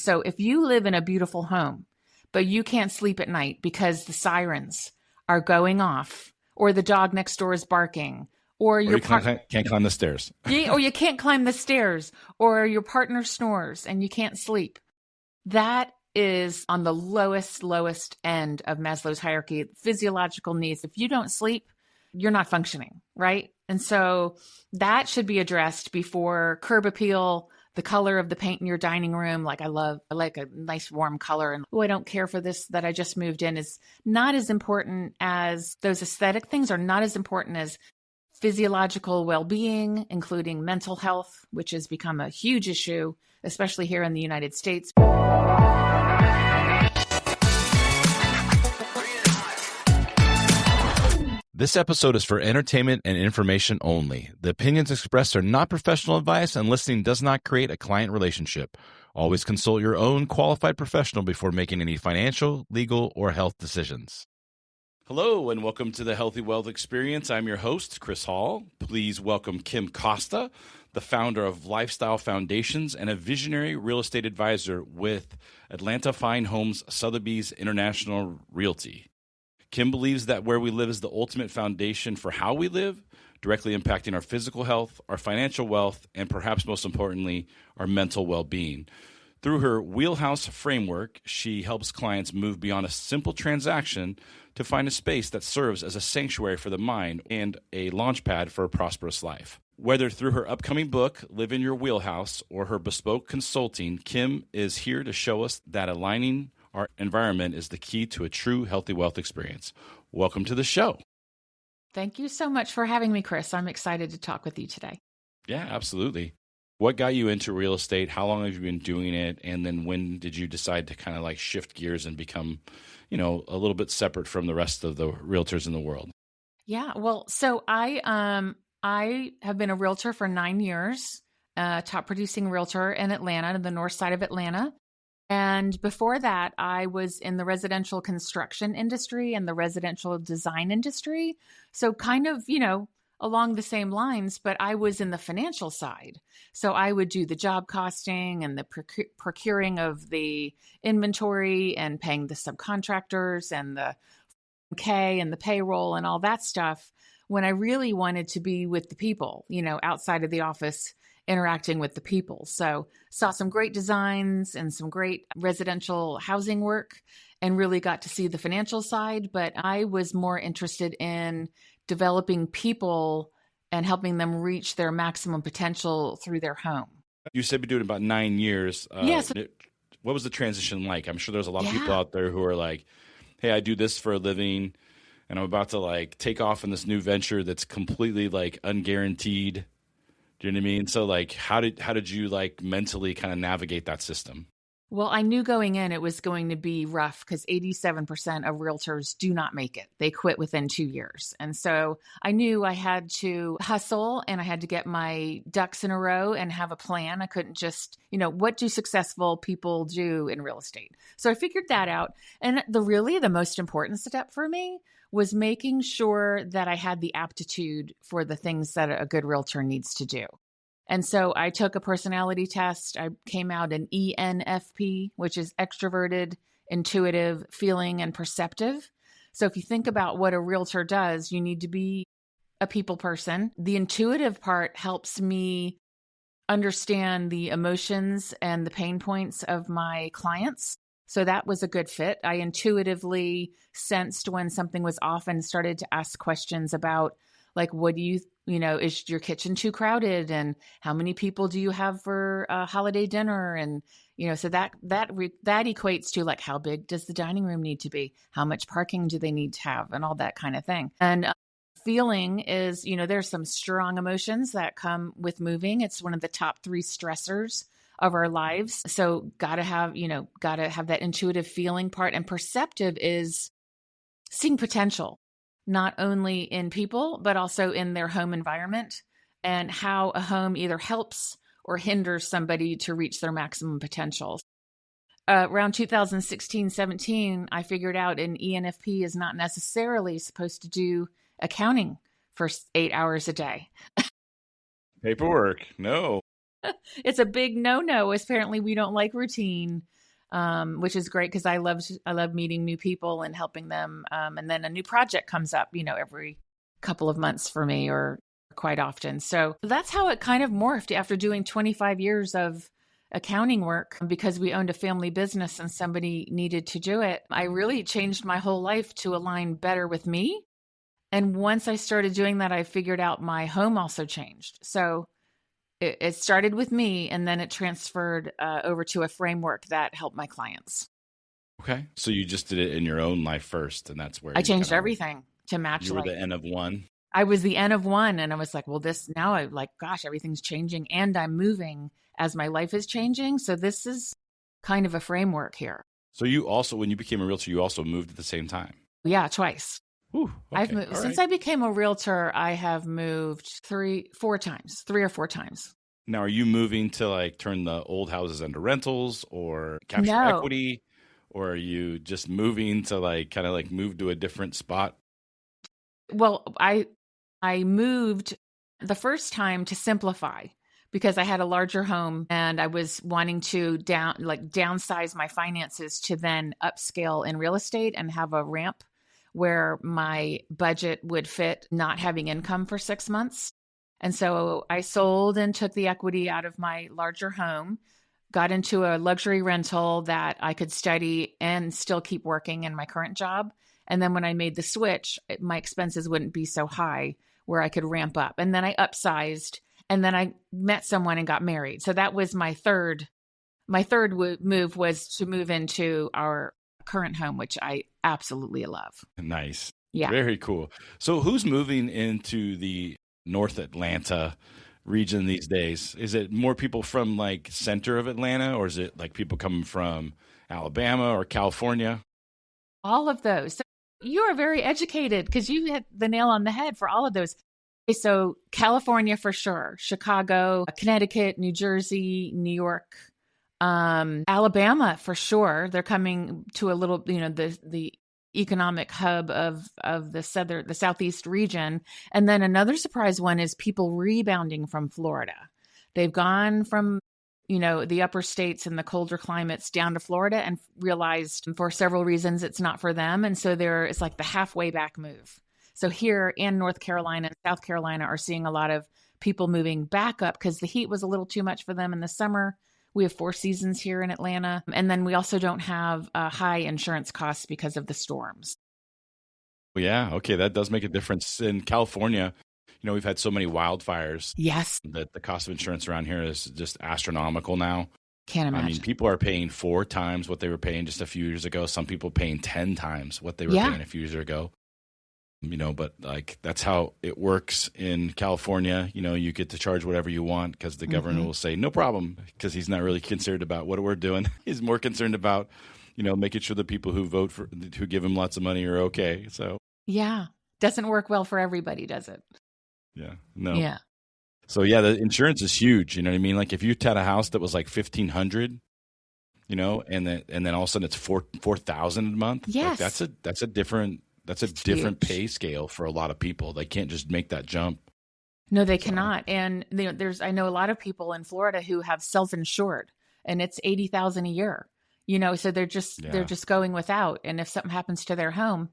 So if you live in a beautiful home, but you can't sleep at night because the sirens are going off, or the dog next door is barking, or you can't climb the stairs. Or you can't climb the stairs, or your partner snores and you can't sleep. That is on the lowest end of Maslow's hierarchy, physiological needs. If you don't sleep, you're not functioning, right? And so that should be addressed before curb appeal, the color of the paint in your dining room. Like I like a nice warm color, and I don't care for this that I just moved in, is not as important as those aesthetic things, are not as important as physiological well-being, including mental health, which has become a huge issue, especially here in the United States. This episode is for entertainment and information only. The opinions expressed are not professional advice, and listening does not create a client relationship. Always consult your own qualified professional before making any financial, legal, or health decisions. Hello, and welcome to the Healthy Wealth Experience. I'm your host, Chris Hall. Please welcome Kim Costa, the founder of Lifestyle Foundations and a visionary real estate advisor with Atlanta Fine Homes Sotheby's International Realty. Kim believes that where we live is the ultimate foundation for how we live, directly impacting our physical health, our financial wealth, and perhaps most importantly, our mental well-being. Through her Wheelhouse Framework, she helps clients move beyond a simple transaction to find a space that serves as a sanctuary for the mind and a launchpad for a prosperous life. Whether through her upcoming book, Live in Your Wheelhouse, or her bespoke consulting, Kim is here to show us that aligning our environment is the key to a true healthy wealth experience. Welcome to the show. Thank you so much for having me, Chris. I'm excited to talk with you today. Yeah, absolutely. What got you into real estate? How long have you been doing it? And then when did you decide to kind of like shift gears and become, a little bit separate from the rest of the realtors in the world? Yeah, well, so I have been a realtor for 9 years, top producing realtor in Atlanta, in the north side of Atlanta. And before that, I was in the residential construction industry and the residential design industry. So kind of, along the same lines, but I was in the financial side. So I would do the job costing and the procuring of the inventory and paying the subcontractors and the K and the payroll and all that stuff, when I really wanted to be with the people, outside of the office, interacting with the people. So saw some great designs and some great residential housing work and really got to see the financial side. But I was more interested in developing people and helping them reach their maximum potential through their home. You said you've been doing it about 9 years. Yes. What was the transition like? I'm sure there's a lot of people out there who are like, hey, I do this for a living and I'm about to like take off in this new venture that's completely like unguaranteed. Do you know what I mean? So like, how did you like mentally kind of navigate that system? Well, I knew going in it was going to be rough because 87% of realtors do not make it. They quit within 2 years. And so I knew I had to hustle and I had to get my ducks in a row and have a plan. I couldn't just, what do successful people do in real estate? So I figured that out. And the most important step for me was making sure that I had the aptitude for the things that a good realtor needs to do. And so I took a personality test. I came out an ENFP, which is extroverted, intuitive, feeling, and perceptive. So if you think about what a realtor does, you need to be a people person. The intuitive part helps me understand the emotions and the pain points of my clients. So that was a good fit. I intuitively sensed when something was off and started to ask questions about, like, what do you, is your kitchen too crowded? And how many people do you have for a holiday dinner? And, so that equates to like, how big does the dining room need to be? How much parking do they need to have? And all that kind of thing. And feeling is, there's some strong emotions that come with moving. It's one of the top 3 stressors of our lives. So gotta have that intuitive feeling part. And perceptive is seeing potential, not only in people, but also in their home environment and how a home either helps or hinders somebody to reach their maximum potential. Around 2016, 17, I figured out an ENFP is not necessarily supposed to do accounting for 8 hours a day. Paperwork, no. It's a big no-no. Apparently, we don't like routine. which is great because I love meeting new people and helping them. And then a new project comes up, every couple of months for me or quite often. So that's how it kind of morphed after doing 25 years of accounting work. Because we owned a family business and somebody needed to do it, I really changed my whole life to align better with me. And once I started doing that, I figured out my home also changed. So it started with me, and then it transferred over to a framework that helped my clients. Okay. So you just did it in your own life first, and that's where I changed everything to match. You were the N of one. I was the N of one, and I was like, well, now I gosh, everything's changing, and I'm moving as my life is changing. So this is kind of a framework here. So you also, when you became a realtor, you also moved at the same time? Yeah, twice. Ooh, okay. I've moved since I became a realtor. I have moved 3 or 4 times. Now, are you moving to turn the old houses into rentals or capture equity, or are you just moving to kind of move to a different spot? Well, I moved the first time to simplify because I had a larger home and I was wanting to downsize my finances to then upscale in real estate and have a ramp where my budget would fit not having income for 6 months. And so I sold and took the equity out of my larger home, got into a luxury rental that I could study and still keep working in my current job. And then when I made the switch, my expenses wouldn't be so high where I could ramp up. And then I upsized, and then I met someone and got married. So that was my third move, was to move into our current home, which I absolutely love. Nice. Yeah. Very cool. So who's moving into the North Atlanta region these days? Is it more people from center of Atlanta, or is it people coming from Alabama or California? All of those. So you are very educated because you hit the nail on the head for all of those. So California for sure, Chicago, Connecticut, New Jersey, New York, Alabama for sure. They're coming to a little, the economic hub of the southeast region. And then another surprise one is people rebounding from Florida. They've gone from the upper states and the colder climates down to Florida and realized for several reasons it's not for them. And so it's like the halfway back move. So here in North Carolina and South Carolina are seeing a lot of people moving back up because the heat was a little too much for them in the summer. We have 4 seasons here in Atlanta. And then we also don't have high insurance costs because of the storms. Well, yeah. Okay. That does make a difference. In California, we've had so many wildfires. Yes. That the cost of insurance around here is just astronomical now. Can't imagine. I mean, people are paying 4 times what they were paying just a few years ago. Some people paying 10 times what they were paying a few years ago. But that's how it works in California. You get to charge whatever you want because the governor will say, no problem, because he's not really concerned about what we're doing. He's more concerned about, making sure the people who give him lots of money are okay. So, yeah, doesn't work well for everybody, does it? Yeah. No. Yeah. So yeah, the insurance is huge. You know what I mean? If you had a house that was $1,500, and then all of a sudden it's $4,000 a month. Yes. That's a different pay scale for a lot of people. They can't just make that jump. No, they cannot. And I know a lot of people in Florida who have self-insured, and it's $80,000 a year. So they're just going without. And if something happens to their home,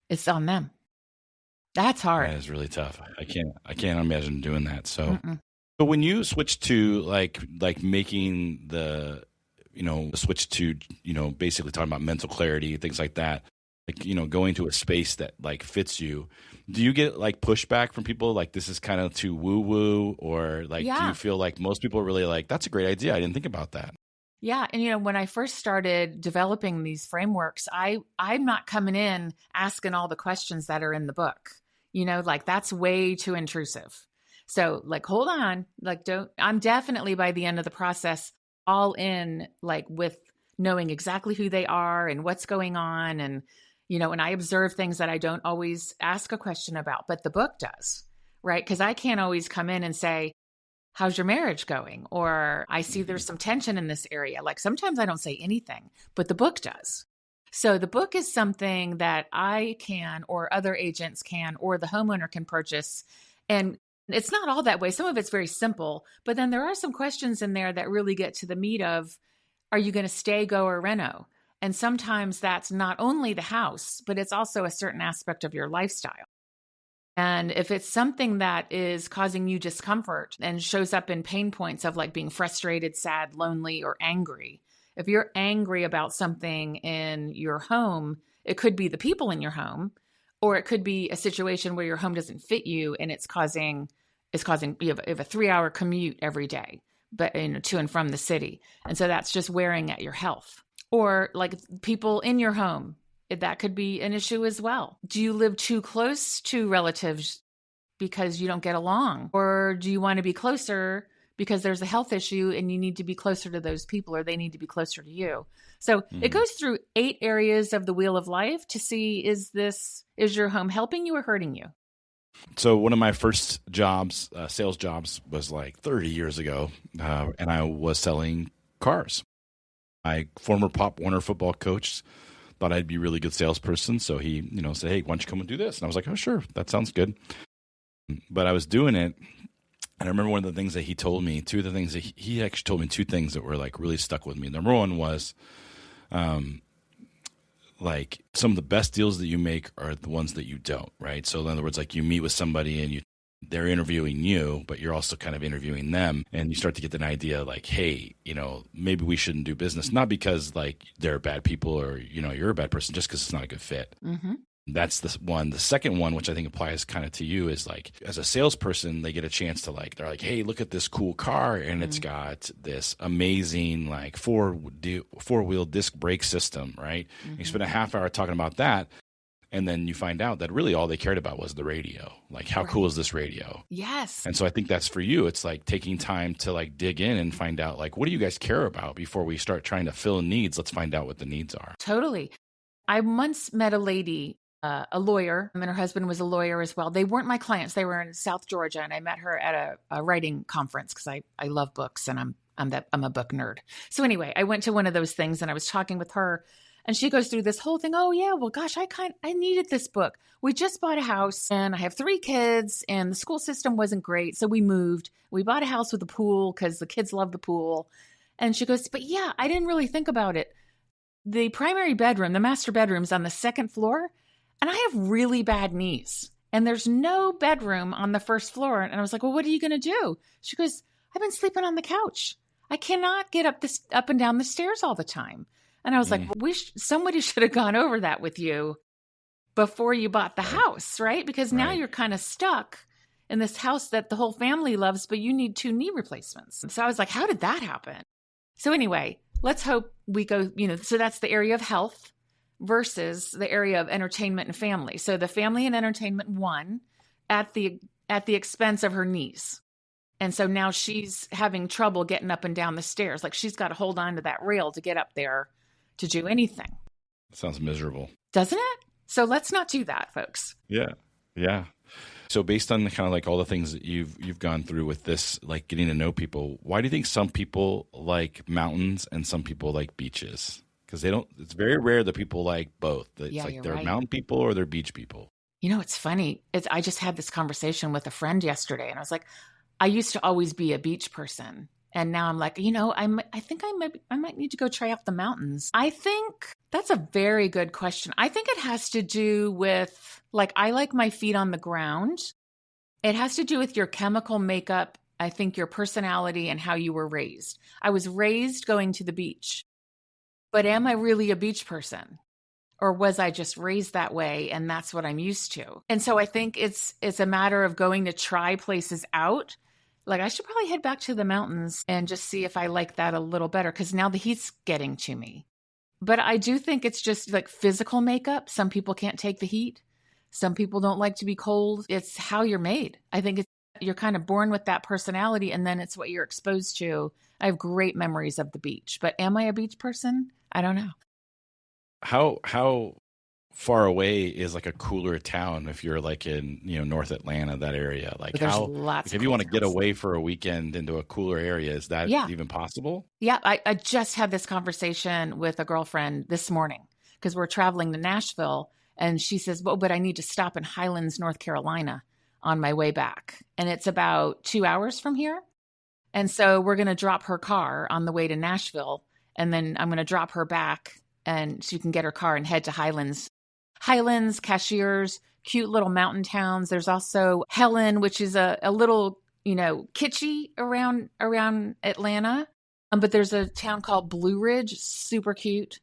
it's on them. That's hard. That is really tough. I can't imagine doing that. So, But when you switch to making the switch to basically talking about mental clarity, things like that, going to a space that fits you, do you get pushback from people this is kind of too woo woo, or do you feel most people are really that's a great idea, I didn't think about that? Yeah. And, when I first started developing these frameworks, I'm not coming in asking all the questions that are in the book. That's way too intrusive. So hold on, I'm definitely by the end of the process all in, with knowing exactly who they are and what's going on. And, and I observe things that I don't always ask a question about, but the book does, right? Because I can't always come in and say, how's your marriage going? Or I see there's some tension in this area. Sometimes I don't say anything, but the book does. So the book is something that I can, or other agents can, or the homeowner can purchase. And it's not all that way. Some of it's very simple, but then there are some questions in there that really get to the meat of are you going to stay, go, or reno? And sometimes that's not only the house, but it's also a certain aspect of your lifestyle. And if it's something that is causing you discomfort and shows up in pain points of like being frustrated, sad, lonely, or angry, if you're angry about something in your home, it could be the people in your home, or it could be a situation where your home doesn't fit you and it's causing you have a 3-hour commute every day, but to and from the city. And so that's just wearing at your health. Or like people in your home, that could be an issue as well. Do you live too close to relatives because you don't get along? Or do you want to be closer because there's a health issue and you need to be closer to those people, or they need to be closer to you? So it goes through 8 areas of the wheel of life to see, is your home helping you or hurting you? So one of my first jobs, sales jobs, was like 30 years ago, and I was selling cars. My former Pop Warner football coach thought I'd be a really good salesperson, so he, said, "Hey, why don't you come and do this?" And I was like, "Oh, sure, that sounds good." But I was doing it, and I remember one of the things that he told me. He actually told me 2 things that were like really stuck with me. Number one was, like some of the best deals that you make are the ones that you don't, right? So in other words, like you meet with somebody and they're interviewing you, but you're also kind of interviewing them, and you start to get an idea like, hey, maybe we shouldn't do business, not because like they're bad people or, you're a bad person, just because it's not a good fit. Mm-hmm. That's the one. The second one, which I think applies kind of to you, is like as a salesperson, they get a chance to they're like, hey, look at this cool car, and it's got this amazing like four-wheel disc brake system, right? Mm-hmm. You spend a half hour talking about that, and then you find out that really all they cared about was the radio. Like, how cool is this radio? Yes. And so I think that's for you. It's like taking time to like dig in and find out like, what do you guys care about before we start trying to fill needs? Let's find out what the needs are. Totally. I once met a lady, a lawyer, and her husband was a lawyer as well. They weren't my clients. They were in South Georgia, and I met her at a writing conference because I love books, and I'm a book nerd. So anyway, I went to one of those things, and I was talking with her. And she goes through this whole thing. Oh yeah, well gosh, I needed this book. We just bought a house and I have 3 kids and the school system wasn't great. So we moved. We bought a house with a pool because the kids love the pool. And she goes, but yeah, I didn't really think about it. The primary bedroom, the master bedroom's on the 2nd floor, and I have really bad knees. And there's no bedroom on the 1st floor. And I was like, well, what are you going to do? She goes, I've been sleeping on the couch. I cannot get up and down the stairs all the time. And I was like, somebody should have gone over that with you before you bought the house, right? Because now you're kind of stuck in this house that the whole family loves, but you need 2 knee replacements. So I was like, how did that happen? So anyway, let's hope we go, so that's the area of health versus the area of entertainment and family. So the family and entertainment won at the expense of her knees. And so now she's having trouble getting up and down the stairs. Like she's got to hold on to that rail to get up there to do anything. Sounds miserable. Doesn't it? So let's not do that, folks. Yeah. Yeah. So based on the kind of like all the things that you've gone through with this, like getting to know people, why do you think some people like mountains and some people like beaches? Because it's very rare that people like both. It's like they're mountain people or they're beach people. It's funny. I just had this conversation with a friend yesterday, and I was like, I used to always be a beach person. And now I'm like, I think I might need to go try out the mountains. I think that's a very good question. I think it has to do with, like, I like my feet on the ground. It has to do with your chemical makeup, I think your personality and how you were raised. I was raised going to the beach, but am I really a beach person? Or was I just raised that way and that's what I'm used to? And so I think it's a matter of going to try places out. Like, I should probably head back to the mountains and just see if I like that a little better, because now the heat's getting to me. But I do think it's just like physical makeup. Some people can't take the heat. Some people don't like to be cold. It's how you're made. I think you're kind of born with that personality, and then it's what you're exposed to. I have great memories of the beach, but am I a beach person? I don't know. How far away is like a cooler town if you're like in North Atlanta, that area? Like, if you want to get away for a weekend into a cooler area, is that even possible? Yeah, I just had this conversation with a girlfriend this morning because we're traveling to Nashville, and she says, well, but I need to stop in Highlands, North Carolina on my way back. And it's about 2 hours from here. And so we're going to drop her car on the way to Nashville And then I'm going to drop her back and she can get her car and head to Highlands. Highlands, Cashiers, cute little mountain towns. There's also Helen, which is a little, kitschy around Atlanta. But there's a town called Blue Ridge, super cute.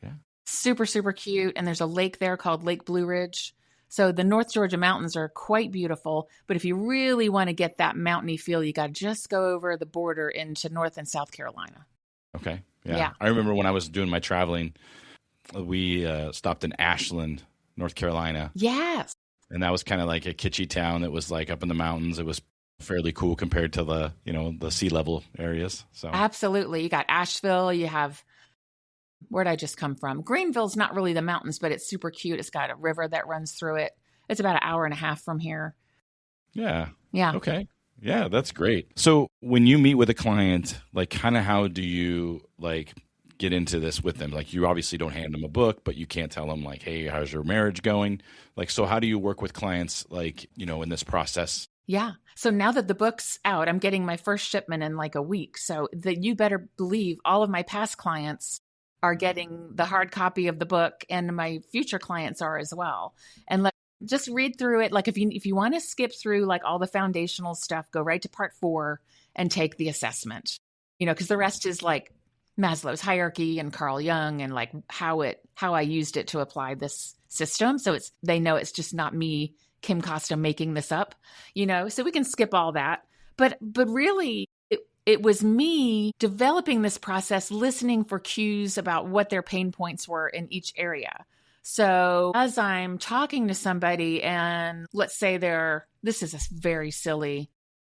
Yeah. Super, super cute. And there's a lake there called Lake Blue Ridge. So the North Georgia mountains are quite beautiful. But if you really want to get that mountainy feel, you got to just go over the border into North and South Carolina. Okay. Yeah. I remember when I was doing my traveling, we stopped in Ashland, North Carolina. Yes. And that was kind of like a kitschy town that was like up in the mountains. It was fairly cool compared to the sea level areas. So absolutely. You got Asheville, you have, where'd I just come from? Greenville's not really the mountains, but it's super cute. It's got a river that runs through it. It's about an hour and a half from here. Yeah. Yeah. Okay. Yeah, that's great. So when you meet with a client, like kind of how do you like get into this with them? Like you obviously don't hand them a book, but you can't tell them like, hey, how's your marriage going? Like, so how do you work with clients like, in this process? Yeah. So now that the book's out, I'm getting my first shipment in like a week. So that you better believe all of my past clients are getting the hard copy of the book and my future clients are as well. And just read through it. Like if you want to skip through like all the foundational stuff, go right to part 4 and take the assessment, because the rest is like Maslow's hierarchy and Carl Jung and like how I used it to apply this system. So they know it's just not me, Kim Costa, making this up, so we can skip all that. But really it was me developing this process, listening for cues about what their pain points were in each area. So as I'm talking to somebody and let's say this is a very silly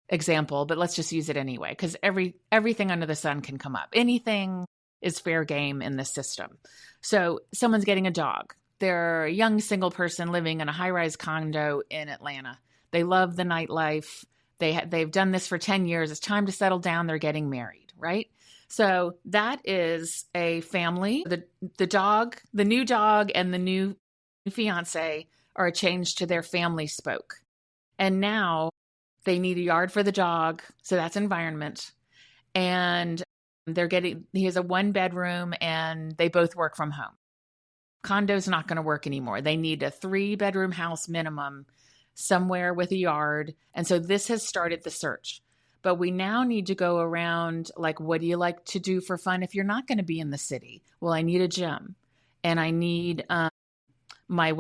example, but let's just use it anyway, because everything under the sun can come up. Anything is fair game in this system. So someone's getting a dog. They're a young single person living in a high-rise condo in Atlanta. They love the nightlife. They've done this for 10 years. It's time to settle down. They're getting married, right? So that is a family. The dog, the new dog and the new fiance are a change to their family spoke. And now they need a yard for the dog. So that's environment. And he has a 1-bedroom and they both work from home. Condo's not going to work anymore. They need a 3-bedroom house minimum somewhere with a yard. And so this has started the search. But we now need to go around, like, what do you like to do for fun if you're not going to be in the city? Well, I need a gym. And I need, my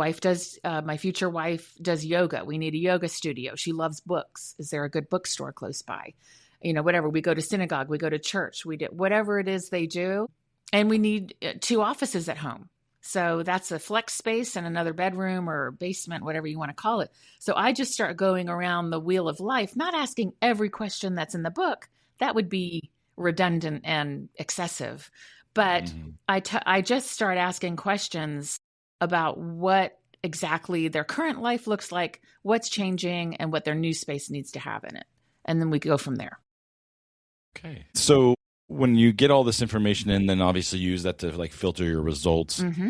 future wife does yoga. We need a yoga studio. She loves books. Is there a good bookstore close by? Whatever. We go to synagogue, we go to church, we do whatever it is they do. And we need 2 offices at home. So that's a flex space and another bedroom or basement, whatever you want to call it. So I just start going around the wheel of life, not asking every question that's in the book. That would be redundant and excessive. But I just start asking questions about what exactly their current life looks like, what's changing, and what their new space needs to have in it. And then we go from there. Okay. So when you get all this information in, then obviously use that to like filter your results. Mm-hmm.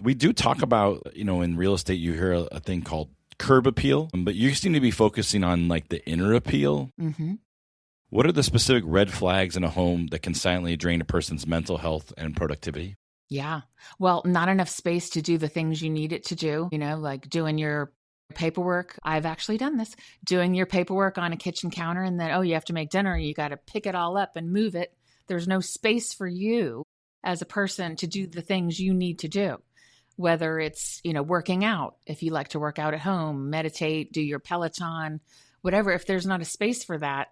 We do talk about, in real estate, you hear a thing called curb appeal, but you seem to be focusing on like the inner appeal. Mm-hmm. What are the specific red flags in a home that can silently drain a person's mental health and productivity? Yeah. Well, not enough space to do the things you need it to do, like doing your paperwork. I've actually done this, doing your paperwork on a kitchen counter and then, you have to make dinner. You got to pick it all up and move it. There's no space for you as a person to do the things you need to do, whether it's, working out, if you like to work out at home, meditate, do your Peloton, whatever. If there's not a space for that,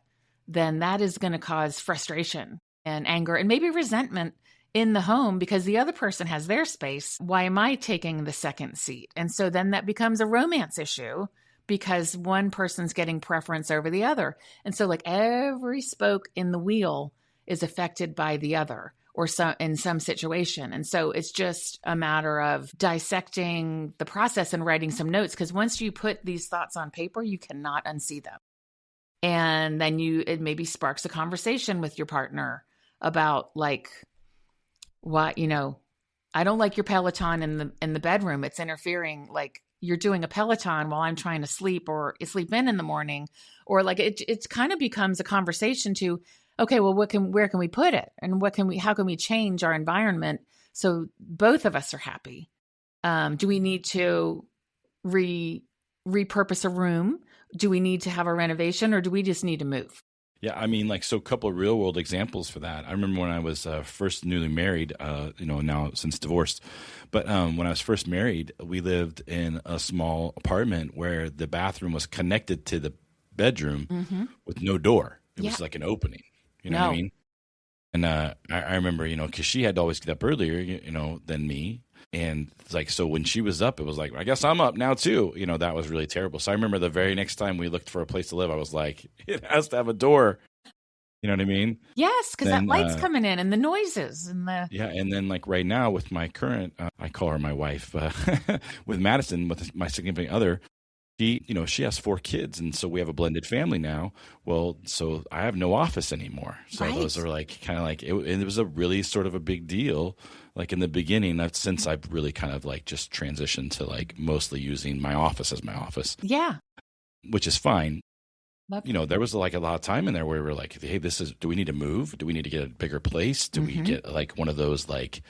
then that is going to cause frustration and anger and maybe resentment in the home because the other person has their space. Why am I taking the second seat? And so then that becomes a romance issue because one person's getting preference over the other. And so like every spoke in the wheel is affected by the other or in some situation. And so it's just a matter of dissecting the process and writing some notes because once you put these thoughts on paper, you cannot unsee them. And then it maybe sparks a conversation with your partner about like, what, I don't like your Peloton in the bedroom. It's interfering. Like you're doing a Peloton while I'm trying to sleep or sleep in the morning, or like it kind of becomes a conversation to okay, well, where can we put it? And how can we change our environment so both of us are happy? Do we need to repurpose a room? Do we need to have a renovation, or do we just need to move? Yeah, I mean, like, so a couple of real world examples for that. I remember when I was first newly married, now since divorced, but when I was first married, we lived in a small apartment where the bathroom was connected to the bedroom with no door. It was like an opening, you know what I mean? And I remember, because she had to always get up earlier, than me. And it's like, so when she was up, it was like, I guess I'm up now too. That was really terrible. So I remember the very next time we looked for a place to live, I was like, it has to have a door. You know what I mean? Yes, because that light's coming in and the noises and the... Yeah, and then like right now with my current, I call her my wife, with Madison, with my significant other, she has 4 kids, and so we have a blended family now. Well, so I have no office anymore. So those are like kind of like it was a really sort of a big deal. Like in the beginning, since I've really kind of like just transitioned to like mostly using my office as my office. Yeah, which is fine. There was like a lot of time in there where we were like, hey, do we need to move? Do we need to get a bigger place? Do we get like one of those like,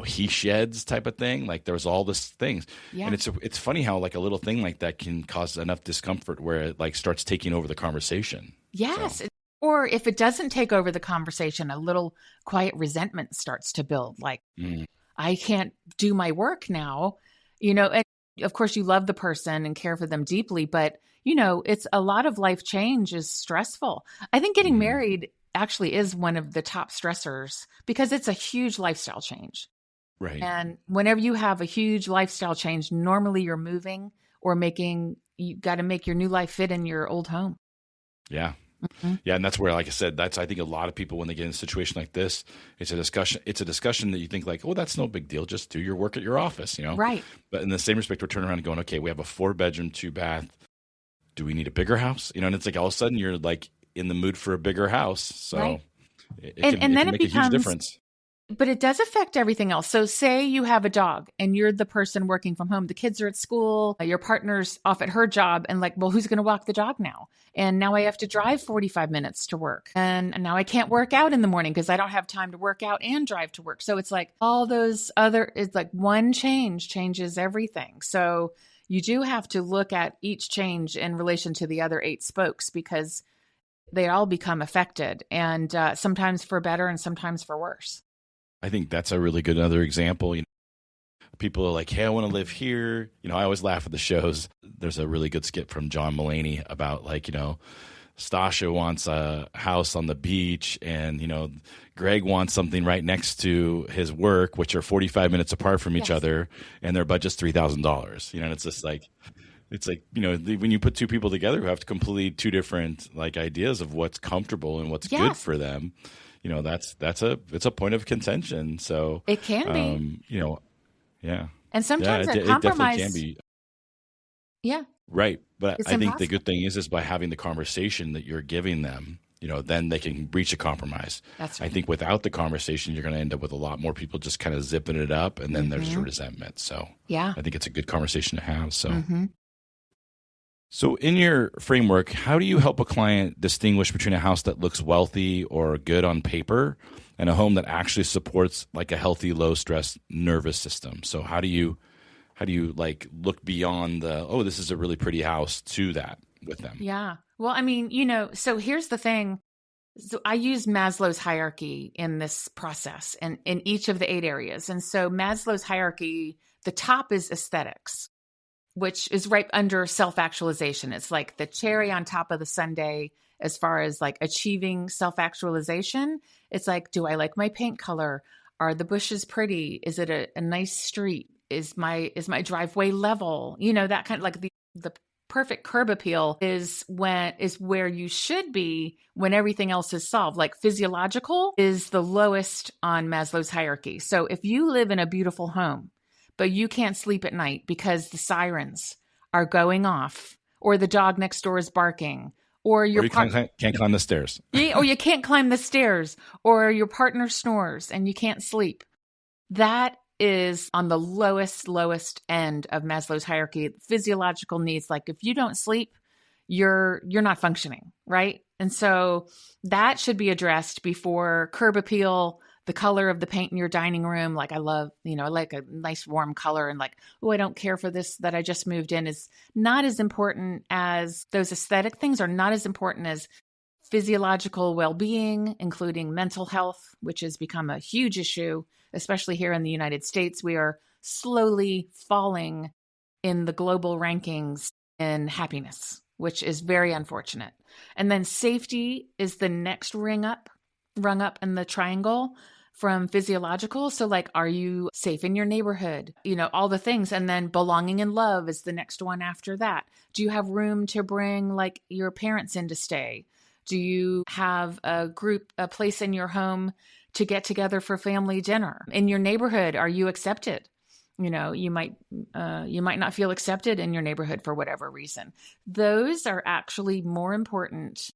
he sheds type of thing? Like there was all this things. Yeah. And it's funny how like a little thing like that can cause enough discomfort where it like starts taking over the conversation. Yes. So. Or if it doesn't take over the conversation, a little quiet resentment starts to build. Like, I can't do my work now, and of course you love the person and care for them deeply, but it's a lot of life change is stressful. I think getting married actually is one of the top stressors because it's a huge lifestyle change. Right. And whenever you have a huge lifestyle change, normally you're moving or you got to make your new life fit in your old home. Yeah. Yeah. And that's where, like I said, I think a lot of people, when they get in a situation like this, it's a discussion that you think like, oh, that's no big deal. Just do your work at your office, Right. But in the same respect, we're turning around and going, okay, we have a 4-bedroom, 2-bath. Do we need a bigger house? And it's like all of a sudden you're like in the mood for a bigger house. So right. it can make a huge difference. But it does affect everything else. So say you have a dog and you're the person working from home. The kids are at school. Your partner's off at her job and like, well, who's going to walk the dog now? And now I have to drive 45 minutes to work. And now I can't work out in the morning because I don't have time to work out and drive to work. So it's like it's like one change changes everything. So you do have to look at each change in relation to the other 8 spokes because they all become affected, and sometimes for better and sometimes for worse. I think that's a really good other example. People are like, hey, I want to live here. I always laugh at the shows. There's a really good skit from John Mulaney about like, Stasha wants a house on the beach and, Greg wants something right next to his work, which are 45 minutes apart from each other, and their budget's $3,000. And it's just like, when you put 2 people together who have completely 2 different like ideas of what's comfortable and what's good for them, it's a point of contention. So it can be, yeah. And sometimes it compromise definitely can be. Yeah. Right. But It's I think impossible. the good thing is by having the conversation that you're giving them, then they can reach a compromise. That's right. I think without the conversation, you're going to end up with a lot more people just kind of zipping it up, and then there's resentment. So yeah, I think it's a good conversation to have. So, So in your framework, how do you help a client distinguish between a house that looks wealthy or good on paper and a home that actually supports like a healthy, low stress nervous system? So how do you like look beyond this is a really pretty house to that with them? Yeah. Well, I mean, so here's the thing. So I use Maslow's hierarchy in this process and in each of the 8 areas. And so Maslow's hierarchy, the top is aesthetics, which is right under self-actualization. It's like the cherry on top of the sundae as far as like achieving self-actualization. It's like, do I like my paint color? Are the bushes pretty? Is it a nice street? Is my driveway level? That kind of like the perfect curb appeal is where you should be when everything else is solved. Like physiological is the lowest on Maslow's hierarchy. So if you live in a beautiful home, but you can't sleep at night because the sirens are going off or the dog next door is barking or you can't climb the stairs. Or you can't climb the stairs or your partner snores and you can't sleep. That is on the lowest end of Maslow's hierarchy. Physiological needs, like if you don't sleep, you're not functioning, right? And so that should be addressed before curb appeal, the color of the paint in your dining room. Like I love, I like a nice warm color, and like, oh, I don't care for this that I just moved in, is not as important as those aesthetic things are not as important as physiological well-being, including mental health, which has become a huge issue, especially here in the United States. We are slowly falling in the global rankings in happiness, which is very unfortunate. And then safety is the next rung up in the triangle from physiological. So like, are you safe in your neighborhood? All the things. And then belonging and love is the next one after that. Do you have room to bring like your parents in to stay? Do you have a place in your home to get together for family dinner? In your neighborhood, are you accepted? You might not feel accepted in your neighborhood for whatever reason. Those are actually more important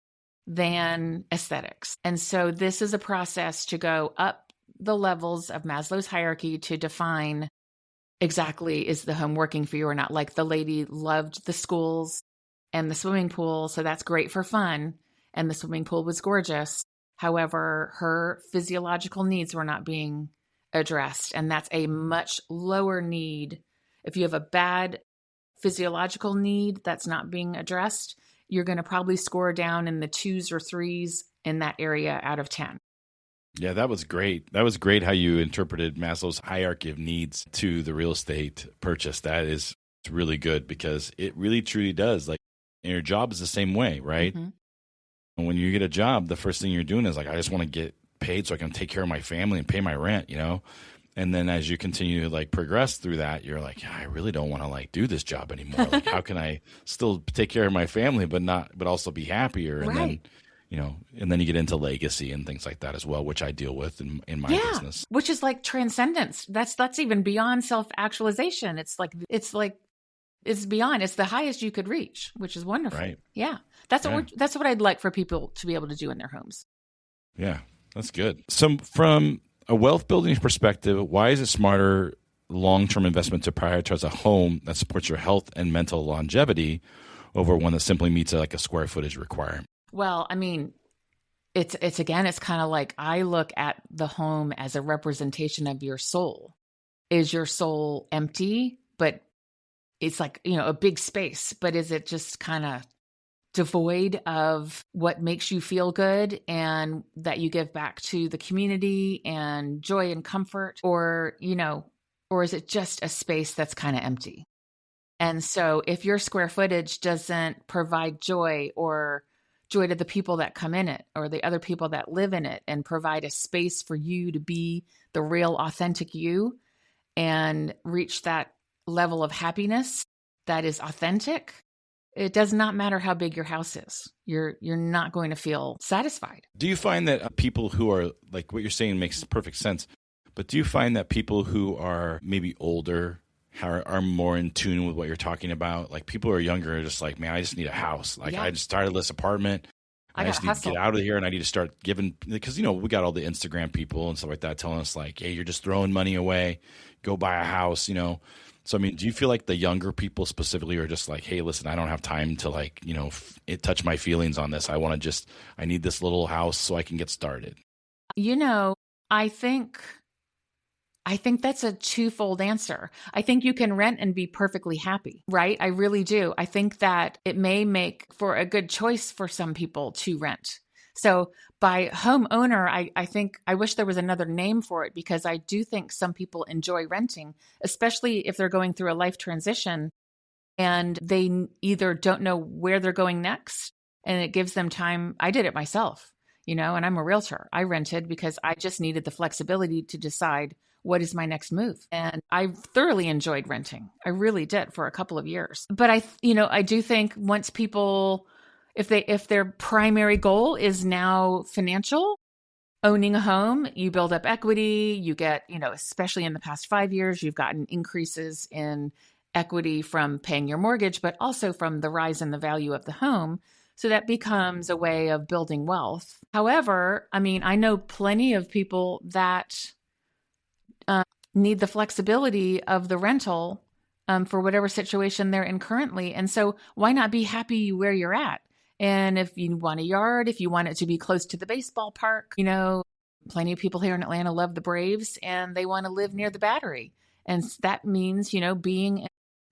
than aesthetics. And so this is a process to go up the levels of Maslow's hierarchy to define exactly, is the home working for you or not? Like the lady loved the schools and the swimming pool, so that's great for fun. And the swimming pool was gorgeous. However, her physiological needs were not being addressed. And that's a much lower need. If you have a bad physiological need that's not being addressed, you're going to probably score down in the 2s or 3s in that area out of 10. Yeah, that was great. That was great how you interpreted Maslow's hierarchy of needs to the real estate purchase. That is really good because it really truly does. Like, and your job is the same way, right? Mm-hmm. And when you get a job, the first thing you're doing is like, I just want to get paid so I can take care of my family and pay my rent, And then as you continue to like progress through that, you're like, I really don't want to like do this job anymore. Like, how can I still take care of my family, but also be happier? And right. then, and then you get into legacy and things like that as well, which I deal with in my business. Which is like transcendence. That's even beyond self-actualization. It's beyond. It's the highest you could reach, which is wonderful. Right. Yeah. That's what I'd like for people to be able to do in their homes. Yeah, that's good. So from a wealth building perspective, why is it smarter long-term investment to prioritize a home that supports your health and mental longevity over one that simply meets a square footage requirement? Well, I mean, it's kind of like I look at the home as a representation of your soul. Is your soul empty? But it's like, a big space, but is it just kind of devoid of what makes you feel good and that you give back to the community and joy and comfort? Or is it just a space that's kind of empty? And so if your square footage doesn't provide joy to the people that come in it or the other people that live in it and provide a space for you to be the real authentic you and reach that level of happiness that is authentic, it does not matter how big your house is. You're not going to feel satisfied. Do you find that people who are, like what you're saying makes perfect sense, but do you find that people who are maybe older are more in tune with what you're talking about? Like people who are younger are just like, man, I just need a house. Like I just started this apartment. I just need to get out of here and I need to start giving, because, we got all the Instagram people and stuff like that telling us like, hey, you're just throwing money away. Go buy a house, So, I mean, do you feel like the younger people specifically are just like, hey, listen, I don't have time to touch my feelings on this. I need this little house so I can get started? I think that's a twofold answer. I think you can rent and be perfectly happy, right? I really do. I think that it may make for a good choice for some people to rent. So by homeowner, I think I wish there was another name for it, because I do think some people enjoy renting, especially if they're going through a life transition and they either don't know where they're going next and it gives them time. I did it myself, and I'm a realtor. I rented because I just needed the flexibility to decide what is my next move. And I thoroughly enjoyed renting. I really did for a couple of years. But I do think once people, if their primary goal is now financial, owning a home, you build up equity, you get, especially in the past 5 years, you've gotten increases in equity from paying your mortgage, but also from the rise in the value of the home. So that becomes a way of building wealth. However, I know plenty of people that need the flexibility of the rental for whatever situation they're in currently. And so why not be happy where you're at And if you want a yard, if you want it to be close to the baseball park, plenty of people here in Atlanta love the Braves and they want to live near the Battery. And that means, being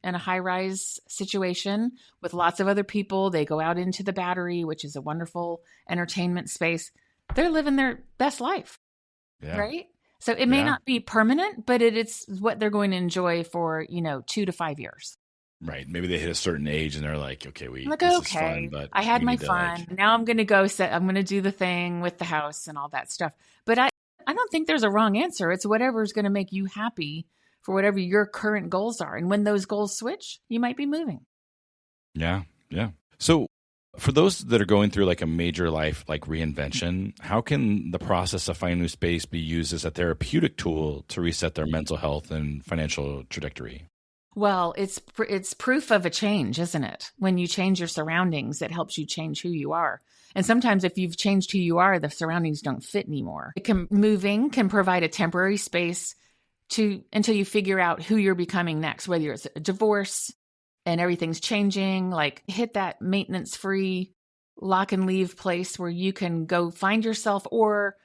in a high-rise situation with lots of other people. They go out into the Battery, which is a wonderful entertainment space. They're living their best life, right? So it may not be permanent, but it's what they're going to enjoy for, 2 to 5 years. Right. Maybe they hit a certain age and they're like, okay, this is fun, but I had my fun. Now I'm going to I'm going to do the thing with the house and all that stuff. But I don't think there's a wrong answer. It's whatever's going to make you happy for whatever your current goals are. And when those goals switch, you might be moving. Yeah. Yeah. So for those that are going through like a major life, like reinvention, how can the process of finding new space be used as a therapeutic tool to reset their mental health and financial trajectory? Well, it's proof of a change, isn't it? When you change your surroundings, it helps you change who you are. And sometimes if you've changed who you are, the surroundings don't fit anymore. Moving can provide a temporary space until you figure out who you're becoming next, whether it's a divorce and everything's changing, like hit that maintenance-free lock and leave place where you can go find yourself or,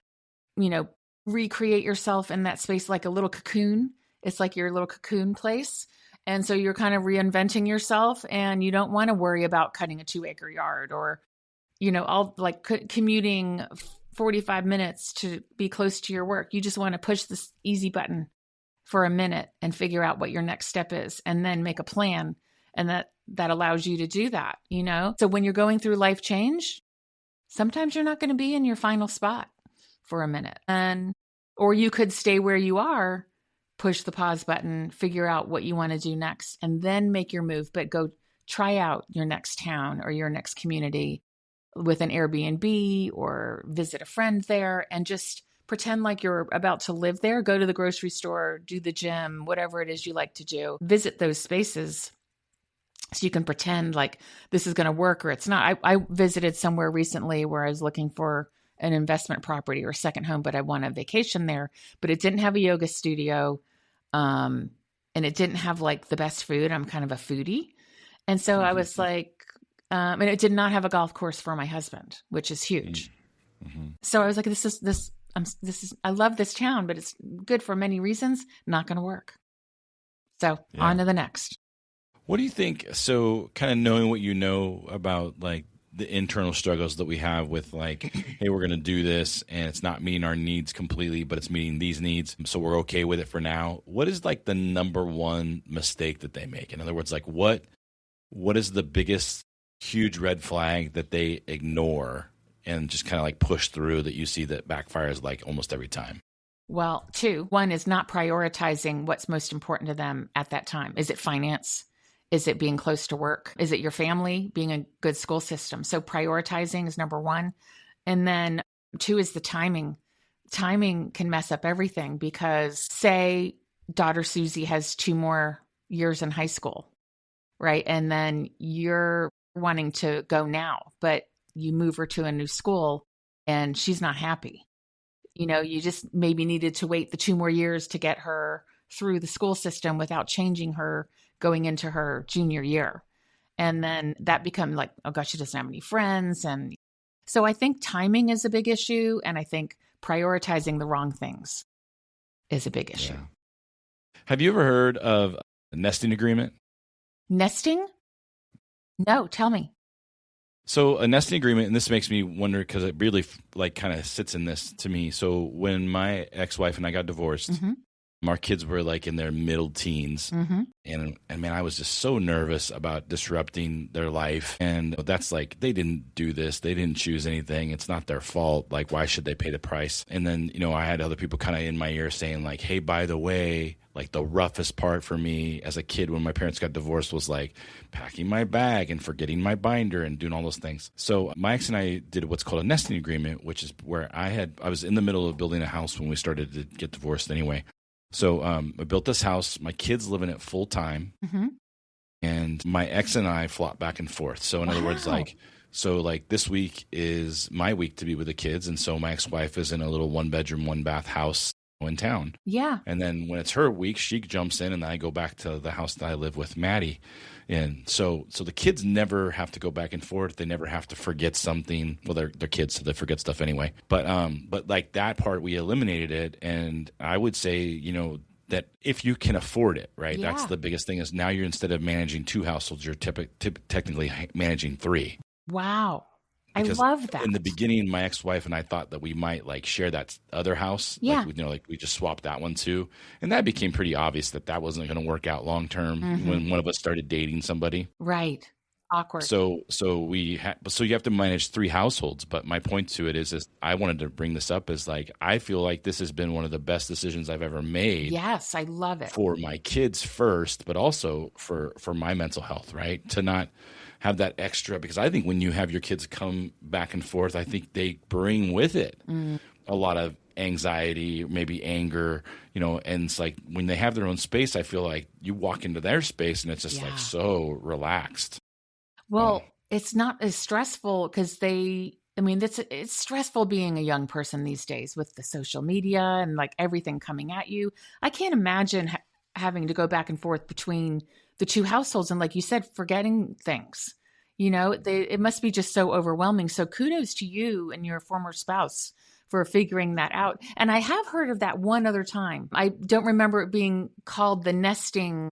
recreate yourself in that space like a little cocoon. It's like your little cocoon place. And so you're kind of reinventing yourself and you don't want to worry about cutting a 2-acre yard or, all like commuting 45 minutes to be close to your work. You just want to push this easy button for a minute and figure out what your next step is and then make a plan. And that allows you to do that, So when you're going through life change, sometimes you're not going to be in your final spot for a minute. Or you could stay where you are, push the pause button, figure out what you want to do next, and then make your move. But go try out your next town or your next community with an Airbnb or visit a friend there and just pretend like you're about to live there. Go to the grocery store, do the gym, whatever it is you like to do. Visit those spaces so you can pretend like this is going to work or it's not. I visited somewhere recently where I was looking for an investment property or second home, but I want a vacation there, but it didn't have a yoga studio. And it didn't have like the best food. I'm kind of a foodie. And so I was like, and it did not have a golf course for my husband, which is huge. Mm-hmm. So I was like, I love this town, but it's good for many reasons. Not going to work. So on to the next. What do you think? So kind of knowing what you know about like the internal struggles that we have with like, hey, we're going to do this and it's not meeting our needs completely, but it's meeting these needs. So we're okay with it for now. What is like the number one mistake that they make? In other words, like what is the biggest huge red flag that they ignore and just kind of like push through that you see that backfires like almost every time? Well, 2. One is not prioritizing what's most important to them at that time. Is it finance? Is it being close to work? Is it your family? Being a good school system? So prioritizing is number 1. And then 2 is the timing. Timing can mess up everything because say daughter Susie has 2 more years in high school, right? And then you're wanting to go now, but you move her to a new school and she's not happy. You just maybe needed to wait the 2 more years to get her through the school system without changing her going into her junior year. And then that become like, oh gosh, she doesn't have any friends. And so I think timing is a big issue. And I think prioritizing the wrong things is a big issue. Yeah. Have you ever heard of a nesting agreement? Nesting? No, tell me. So a nesting agreement, and this makes me wonder because it really like kind of sits in this to me. So when my ex-wife and I got divorced, our kids were like in their middle teens. And man, I was just so nervous about disrupting their life. And that's like, they didn't do this. They didn't choose anything. It's not their fault. Like, why should they pay the price? And then, I had other people kind of in my ear saying like, hey, by the way, like the roughest part for me as a kid when my parents got divorced was like packing my bag and forgetting my binder and doing all those things. So my ex and I did what's called a nesting agreement, which is where I was in the middle of building a house when we started to get divorced anyway. So I built this house. My kids live in it full time. And my ex and I flop back and forth. So in other words, like this week is my week to be with the kids. And so my ex-wife is in a little 1-bedroom, 1-bath house in town. Yeah. And then when it's her week, she jumps in and I go back to the house that I live with Maddie. And so the kids never have to go back and forth. They never have to forget something. Well, they're kids, so they forget stuff anyway. But like that part, we eliminated it. And I would say, that if you can afford it, right? Yeah. That's the biggest thing is now you're, instead of managing 2 households, you're technically managing 3. Wow. Because I love that. in the beginning, my ex-wife and I thought that we might like share that other house. Yeah. Like we just swapped that one too. And that became pretty obvious that wasn't going to work out long-term when one of us started dating somebody. Right. Awkward. So you have to manage 3 households. But my point to it is I wanted to bring this up is like, I feel like this has been one of the best decisions I've ever made. Yes. I love it. For my kids first, but also for my mental health, right? To not have that extra, because I think when you have your kids come back and forth, I think they bring with it a lot of anxiety, maybe anger, and it's like when they have their own space, I feel like you walk into their space and it's just like so relaxed. Well, it's not as stressful because it's stressful being a young person these days with the social media and like everything coming at you. I can't imagine having to go back and forth between the 2 households and, like you said, forgetting things. It must be just so overwhelming. So kudos to you and your former spouse for figuring that out. And I have heard of that one other time. I don't remember it being called the nesting,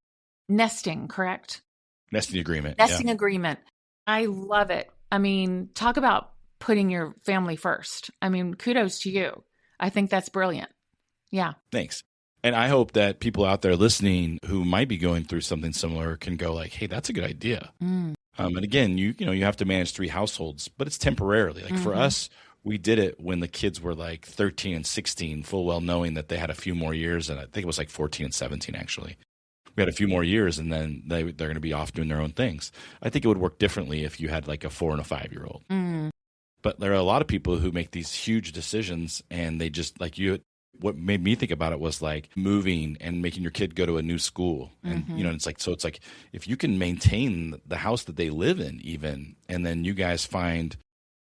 correct? Nesting agreement. Nesting agreement. I love it. I mean, talk about putting your family first. I mean, kudos to you. I think that's brilliant. Yeah. Thanks. And I hope that people out there listening who might be going through something similar can go like, hey, that's a good idea. And again, you have to manage 3 households, but it's temporarily. Like for us, we did it when the kids were like 13 and 16, full well knowing that they had a few more years. And I think it was like 14 and 17, actually. We had a few more years and then they're going to be off doing their own things. I think it would work differently if you had like a 4 and a 5-year-old. But there are a lot of people who make these huge decisions and they just like you. What made me think about it was like moving and making your kid go to a new school. And, it's like if you can maintain the house that they live in even, and then you guys find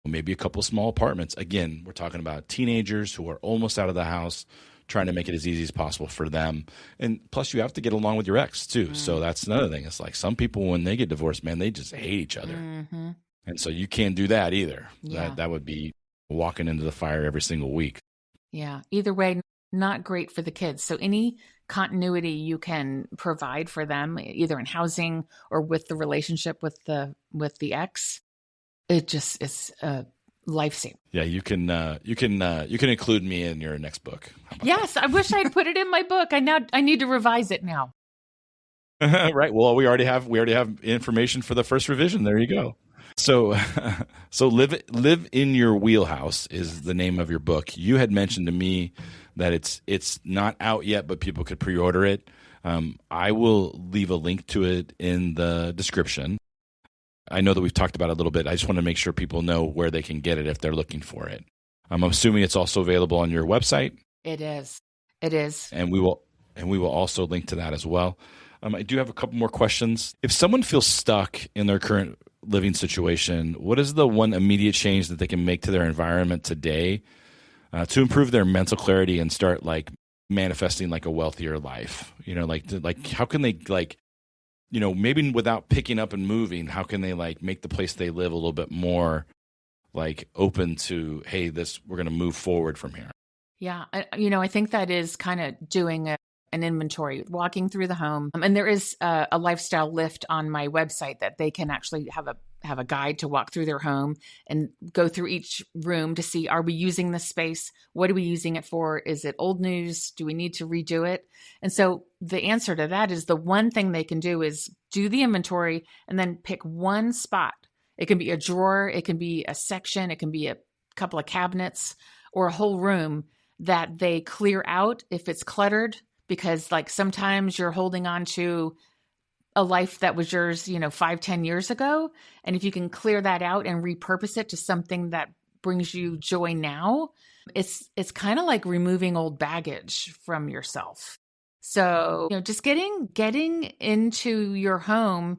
maybe a couple small apartments. Again, we're talking about teenagers who are almost out of the house, trying to make it as easy as possible for them. And plus you have to get along with your ex too. So that's another thing. It's like some people, when they get divorced, man, they just hate each other. And so you can't do that either. Yeah. That would be walking into the fire every single week. Yeah. Either way, not great for the kids. So any continuity you can provide for them, either in housing or with the relationship with the ex, it just is a life-saving. Yeah, you can include me in your next book. Yes, I wish I'd put it in my book. I need to revise it now. Right. Well, we already have information for the first revision. There you go. So live in your wheelhouse is the name of your book. You had mentioned to me that it's not out yet, but people could pre-order it. I will leave a link to it in the description. I know that we've talked about it a little bit. I just want to make sure people know where they can get it if they're looking for it. I'm assuming it's also available on your website. It is. It is. And we will also link to that as well. I do have a couple more questions. If someone feels stuck in their current living situation, what is the one immediate change that they can make to their environment today to improve their mental clarity and start like manifesting like a wealthier life? Like how can they maybe without picking up and moving, how can they like make the place they live a little bit more like open to, hey, we're going to move forward from here? Yeah. I think that is kind of doing an inventory, walking through the home. And there is a lifestyle lift on my website that they can actually have a guide to walk through their home and go through each room to see, are we using this space? What are we using it for? Is it old news? Do we need to redo it? And so the answer to that is the one thing they can do is do the inventory and then pick one spot. It can be a drawer. It can be a section. It can be a couple of cabinets or a whole room that they clear out if it's cluttered. Because like sometimes you're holding on to a life that was yours, 5-10 years ago. And if you can clear that out and repurpose it to something that brings you joy now, it's kind of like removing old baggage from yourself. So, just getting into your home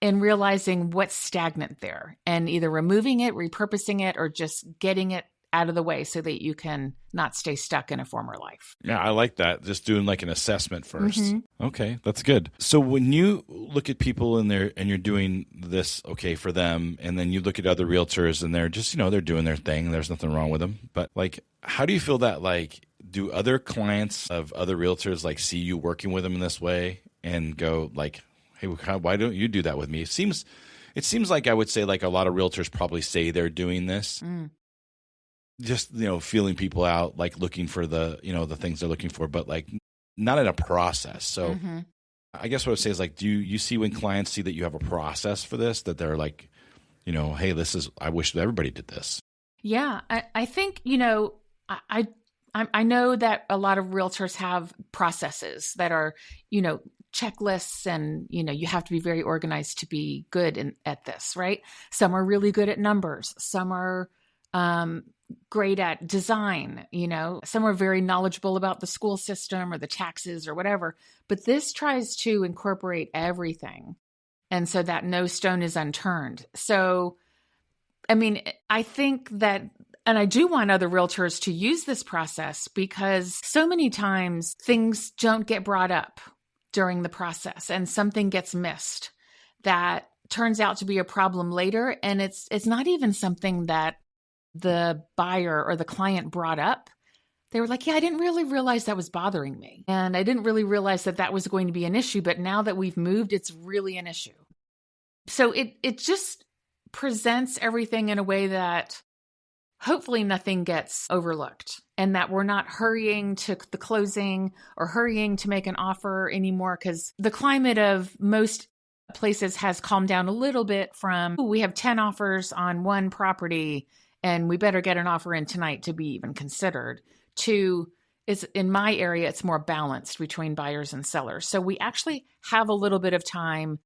and realizing what's stagnant there and either removing it, repurposing it, or just getting it out of the way so that you can not stay stuck in a former life. Yeah, I like that. Just doing like an assessment first. Mm-hmm. Okay, that's good. So when you look at people in there and you're doing this, okay, for them, and then you look at other realtors and they're just, they're doing their thing. There's nothing wrong with them. But like, how do you feel that like, do other clients of other realtors like see you working with them in this way and go like, hey, why don't you do that with me? It seems like I would say like a lot of realtors probably say they're doing this. Just, feeling people out, like looking for the, the things they're looking for, but like not in a process. So I guess what I would say is like, do you see when clients see that you have a process for this, that they're like, hey, I wish that everybody did this. Yeah. I think, I know that a lot of realtors have processes that are, checklists and, you have to be very organized to be good at this, right? Some are really good at numbers. Some are, great at design, some are very knowledgeable about the school system or the taxes or whatever, but this tries to incorporate everything. And so that no stone is unturned. So, I mean, I think that, and I do want other realtors to use this process because so many times things don't get brought up during the process and something gets missed that turns out to be a problem later. And it's not even something that the buyer or the client brought up. They were like, yeah, I didn't really realize that was bothering me. And I didn't really realize that was going to be an issue. But now that we've moved, it's really an issue. So it just presents everything in a way that hopefully nothing gets overlooked and that we're not hurrying to the closing or hurrying to make an offer anymore, because the climate of most places has calmed down a little bit from, we have 10 offers on one property and we better get an offer in tonight to be even considered, to, is in my area, it's more balanced between buyers and sellers. So we actually have a little bit of time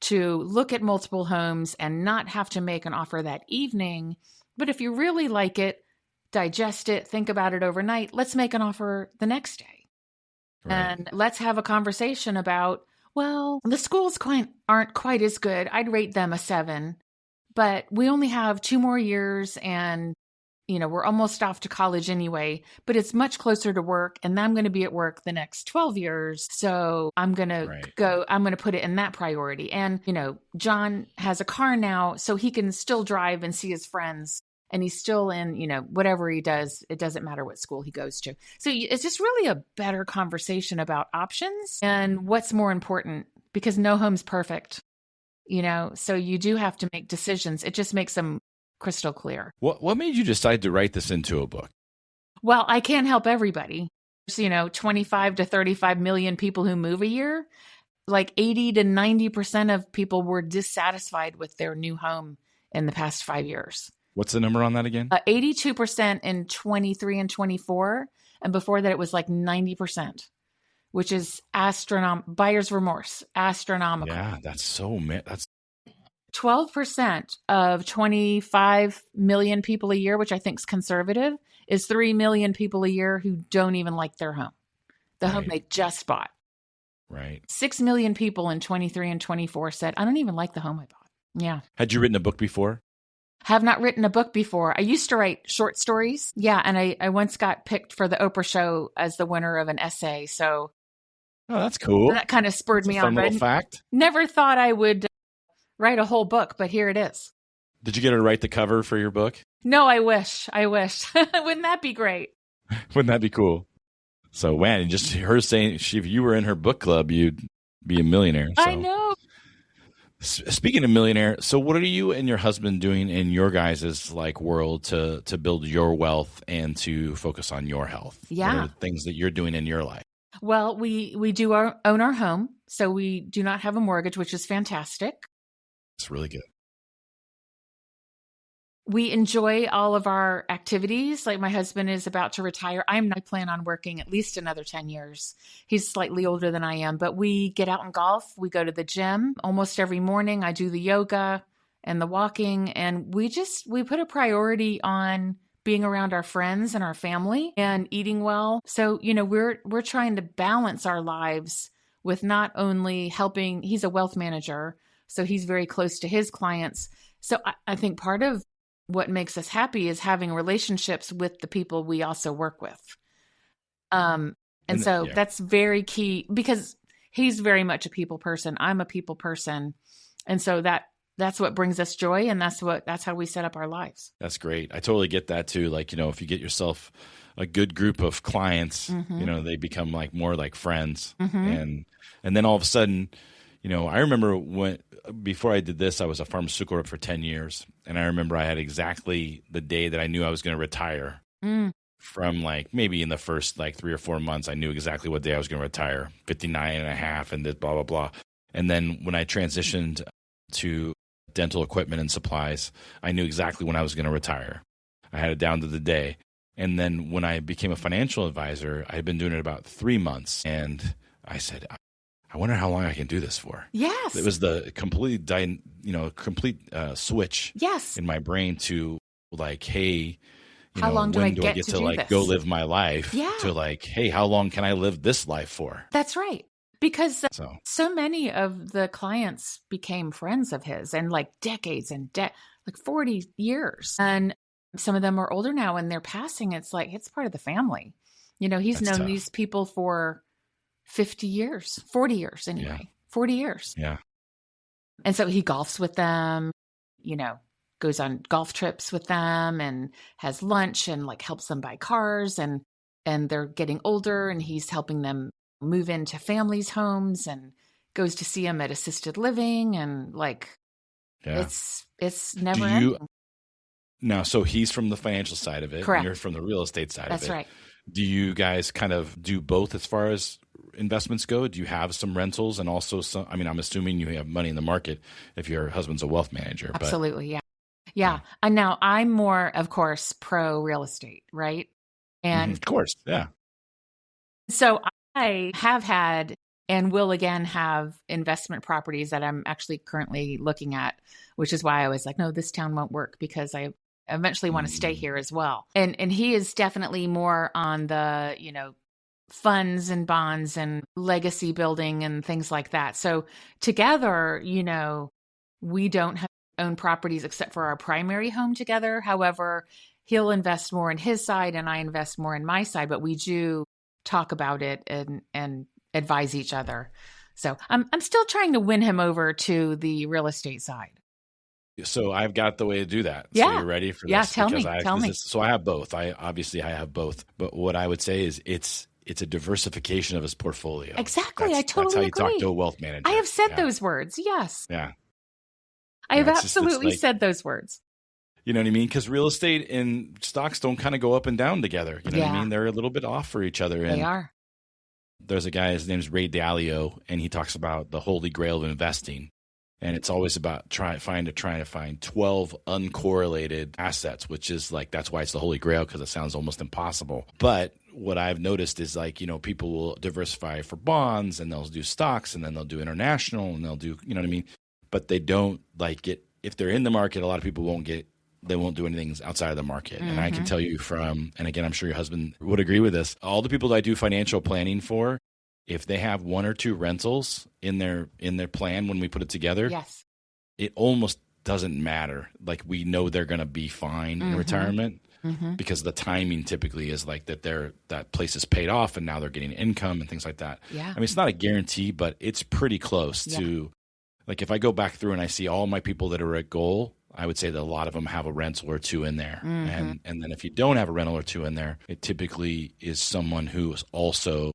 to look at multiple homes and not have to make an offer that evening. But if you really like it, digest it, think about it overnight, let's make an offer the next day. Right. And let's have a conversation about, well, the schools aren't quite as good. I'd rate them a 7. But we only have 2 more years and, we're almost off to college anyway, but it's much closer to work. And I'm going to be at work the next 12 years. So I'm going to put it in that priority. And, John has a car now, so he can still drive and see his friends. And he's still in, whatever he does, it doesn't matter what school he goes to. So it's just really a better conversation about options and what's more important, because no home's perfect. So you do have to make decisions. It just makes them crystal clear. What made you decide to write this into a book? Well, I can't help everybody. There's, 25 to 35 million people who move a year. Like 80 to 90% of people were dissatisfied with their new home in the past 5 years. What's the number on that again? 82% in 23 and 24. And before that, it was like 90%. Which is buyer's remorse, astronomical. Yeah, that's 12% of 25 million people a year, which I think is conservative, is 3 million people a year who don't even like their home, the home they just bought. Right. 6 million people in 23 and 24 said, I don't even like the home I bought. Yeah. Had you written a book before? Have not written a book before. I used to write short stories. Yeah, and I once got picked for the Oprah show as the winner of an essay. So. Oh, that's cool. That kind of spurred me on. Fun little fact. Never thought I would write a whole book, but here it is. Did you get her to write the cover for your book? No, I wish. Wouldn't that be great? Wouldn't that be cool? So, man, just her saying if you were in her book club, you'd be a millionaire. So. I know. Speaking of millionaire, so what are you and your husband doing in your guys' world to build your wealth and to focus on your health? Yeah. What are the things that you're doing in your life? Well, we do own our home, so we do not have a mortgage, which is fantastic. It's really good. We enjoy all of our activities. Like my husband is about to retire. I plan on working at least another 10 years. He's slightly older than I am, but we get out and golf. We go to the gym almost every morning. I do the yoga and the walking, and we put a priority on being around our friends and our family and eating well. So, we're trying to balance our lives with not only helping, he's a wealth manager, so he's very close to his clients. So I think part of what makes us happy is having relationships with the people we also work with. And so that's very key because he's very much a people person. I'm a people person. And so that's what brings us joy. And that's how we set up our lives. That's great. I totally get that too. Like, if you get yourself a good group of clients, they become like more like friends. And then all of a sudden, I remember before I did this, I was a pharmaceutical rep for 10 years. And I remember I had exactly the day that I knew I was going to retire. From like maybe in the first like 3 or 4 months, I knew exactly what day I was going to retire, 59 and a half and this blah, blah, blah. And then when I transitioned to dental equipment and supplies, I knew exactly when I was going to retire. I had it down to the day. And then when I became a financial advisor, I had been doing it about 3 months. And I said, I wonder how long I can do this for. Yes. It was the complete switch in my brain to like, hey, how long do I get to like this? go live my life? Yeah. To like, hey, how long can I live this life for? That's right. Because so many of the clients became friends of his and like decades and like 40 years. And some of them are older now and they're passing. It's like, it's part of the family. He's known these people for 50 years, 40 years anyway, 40 years. Yeah. And so he golfs with them, goes on golf trips with them and has lunch and like helps them buy cars and they're getting older and he's helping them move into families' homes and goes to see them at assisted living and like, it's never ending. Now, so he's from the financial side of it. Correct. And you're from the real estate side of it. That's right. Do you guys kind of do both as far as investments go? Do you have some rentals and also some, I'm assuming you have money in the market if your husband's a wealth manager. Absolutely. Yeah. Yeah. And now I'm more, of course, pro real estate, right? And of course. Yeah. So I have had and will again have investment properties that I'm actually currently looking at, which is why I was like, no, this town won't work because I eventually want to stay here as well. And he is definitely more on the, funds and bonds and legacy building and things like that. So together, we don't own properties except for our primary home together. However, he'll invest more in his side and I invest more in my side, but we do talk about it and advise each other. So I'm still trying to win him over to the real estate side. So I've got the way to do that. Yeah. So you're ready for this? Yeah, tell me. So I have both. I have both. But what I would say is it's a diversification of his portfolio. Exactly. I totally That's how you agree. talk to a wealth manager. I have said those words. Yes. Yeah. I have absolutely said those words. You know what I mean? Because real estate and stocks don't kind of go up and down together. You know what I mean? They're a little bit off for each other. They are. There's a guy, his name's Ray Dalio, and he talks about the holy grail of investing. And it's always about trying to find 12 uncorrelated assets, which is like, that's why it's the holy grail, because it sounds almost impossible. But what I've noticed is like, people will diversify for bonds and they'll do stocks and then they'll do international and they'll do, you know what I mean? But they don't like it. If they're in the market, a lot of people won't do anything outside of the market. And I can tell you and again, I'm sure your husband would agree with this, all the people that I do financial planning for, if they have 1 or 2 rentals in their plan when we put it together, it almost doesn't matter. Like we know they're going to be fine in retirement because the timing typically is like that place is paid off and now they're getting income and things like that. Yeah. It's not a guarantee, but it's pretty close to, like if I go back through and I see all my people that are at goal, I would say that a lot of them have a rental or 2 in there. And then if you don't have a rental or 2 in there, it typically is someone who is also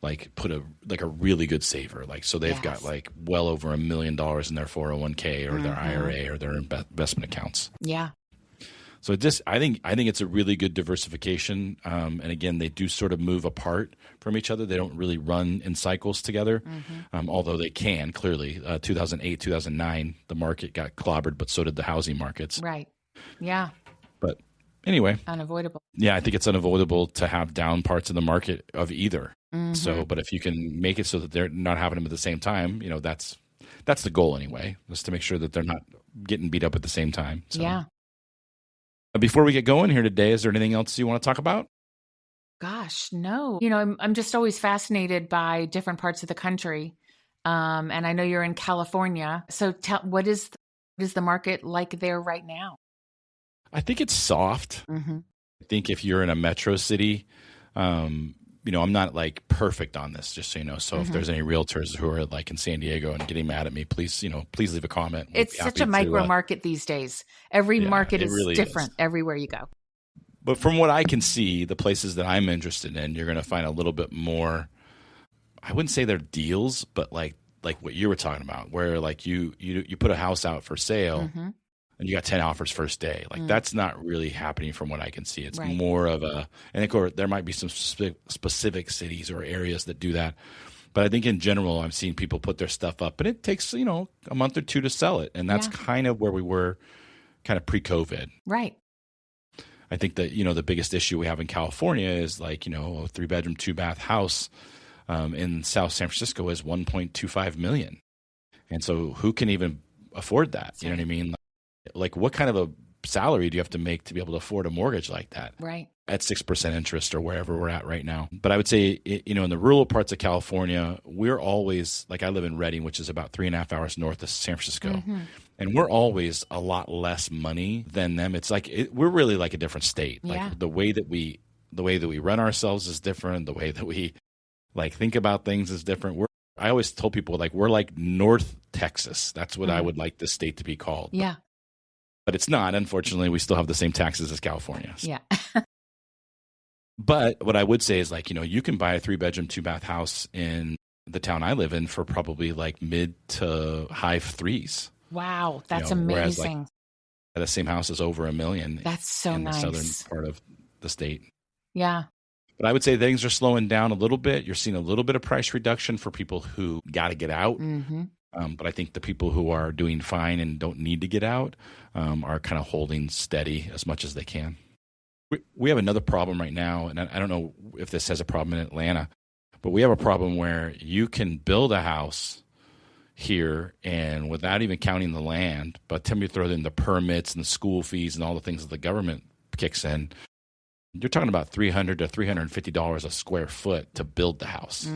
like put a really good saver. Like, so they've got like well over $1 million in their 401k or their IRA or their investment accounts. Yeah. So I think it's a really good diversification. And again, they do sort of move apart from each other. They don't really run in cycles together, although they can clearly. 2008, 2009, the market got clobbered, but so did the housing markets. Right. Yeah. But anyway. Unavoidable. Yeah, I think it's unavoidable to have down parts of the market of either. So, but if you can make it so that they're not having them at the same time, that's the goal anyway, is to make sure that they're not getting beat up at the same time. So. Yeah. Before we get going here today, is there anything else you want to talk about? Gosh, no. I'm just always fascinated by different parts of the country. And I know you're in California. So what is the market like there right now? I think it's soft. Mm-hmm. I think if you're in a metro city, I'm not like perfect on this, just so you know. So if there's any realtors who are like in San Diego and getting mad at me, please leave a comment. It's such a micro market these days. Every market is really different everywhere you go. But from what I can see, the places that I'm interested in, you're going to find a little bit more. I wouldn't say they're deals, but like what you were talking about, where like you put a house out for sale and you got 10 offers first day. Like that's not really happening from what I can see. It's more of and of course there might be some specific cities or areas that do that. But I think in general, I'm seeing people put their stuff up and it takes, a month or two to sell it. And that's kind of where we were kind of pre-COVID. Right. I think that, the biggest issue we have in California is like, a 3-bedroom, 2-bath house in South San Francisco is $1.25 million. And so who can even afford that? You know what I mean? Like what kind of a salary do you have to make to be able to afford a mortgage like that? Right. At 6% interest or wherever we're at right now. But I would say, in the rural parts of California, we're always, like I live in Redding, which is about 3.5 hours north of San Francisco. And we're always a lot less money than them. It's like we're really like a different state. Like the way that we run ourselves is different. The way that we like think about things is different. I always told people like we're like North Texas. That's what I would like this state to be called. Yeah. But it's not. Unfortunately, we still have the same taxes as California. Yeah. But what I would say is like, you can buy a 3-bedroom, 2-bath house in the town I live in for probably like mid to high threes. Wow. That's amazing. Like, the same house is over $1 million. That's so in nice. the southern part of the state. Yeah. But I would say things are slowing down a little bit. You're seeing a little bit of price reduction for people who got to get out. But I think the people who are doing fine and don't need to get out are kind of holding steady as much as they can. We have another problem right now, and I don't know if this has a problem in Atlanta, but we have a problem where you can build a house here and without even counting the land, but tell me you throw in the permits and the school fees and all the things that the government kicks in, you're talking about $300 to $350 a square foot to build the house.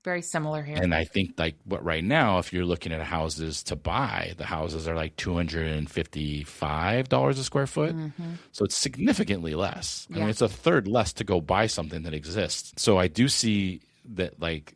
Very similar here. And I think like right now, if you're looking at houses to buy, the houses are like $255 a square foot. So it's significantly less. I mean, it's a third less to go buy something that exists. So I do see that like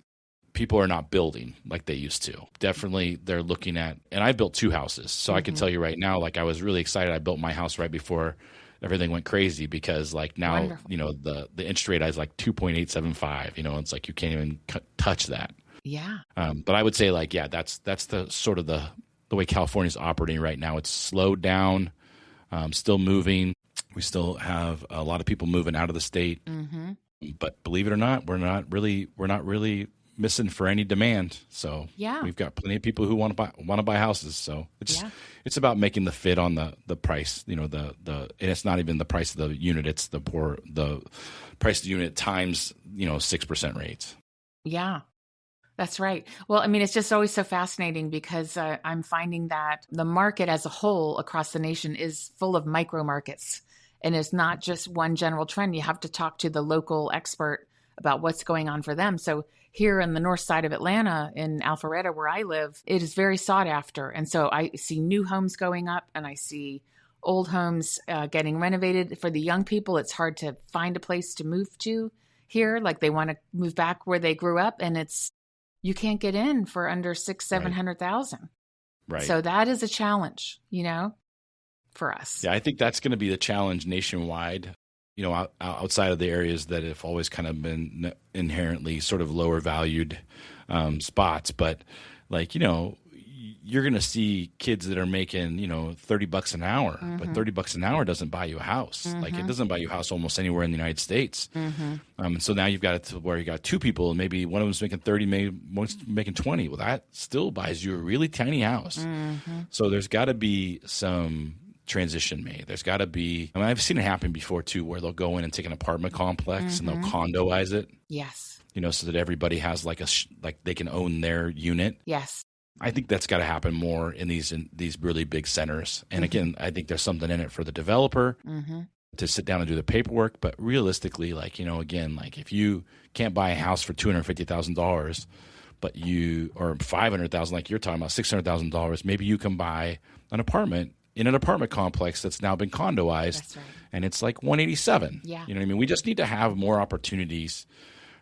people are not building like they used to. Definitely they're looking at, and I built 2 houses. So I can tell you right now, like I was really excited. I built my house right before everything went crazy because like now, the interest rate is like 2.875, it's like you can't even touch that. Yeah. But I would say like, that's the sort of the way California's operating right now. It's slowed down, still moving. We still have a lot of people moving out of the state, but believe it or not, we're not really missing for any demand. So we've got plenty of people who want to buy houses. So it's about making the fit on the price, and it's not even the price of the unit. It's the price of the unit times, 6% rates. Yeah. That's right. Well, I mean, it's just always so fascinating because I'm finding that the market as a whole across the nation is full of micro markets. And it's not just one general trend. You have to talk to the local expert about what's going on for them. So here in the north side of Atlanta, in Alpharetta, where I live, it is very sought after. And so I see new homes going up and I see old homes getting renovated. For the young people, it's hard to find a place to move to here. Like they want to move back where they grew up, and you can't get in for under $700,000. Right. So that is a challenge, for us. Yeah, I think that's going to be the challenge nationwide. Outside of the areas that have always kind of been inherently sort of lower valued spots. But like, you're going to see kids that are making, $30 an hour, but $30 an hour doesn't buy you a house. Like it doesn't buy you a house almost anywhere in the United States. And so now you've got it to where you got 2 people and maybe one of them's making 30, maybe one's making 20. Well, that still buys you a really tiny house. So there's got to be some transition made. There's got to be, I've seen it happen before too, where they'll go in and take an apartment complex and they'll condoize it. Yes. So that everybody has like they can own their unit. Yes. I think that's got to happen more in these really big centers. And again, I think there's something in it for the developer to sit down and do the paperwork. But realistically, like, again, like if you can't buy a house for $250,000, but or $500,000, like you're talking about $600,000, maybe you can buy an apartment in an apartment complex that's now been condoized. That's right. And it's like 187. Yeah. You know what I mean? We just need to have more opportunities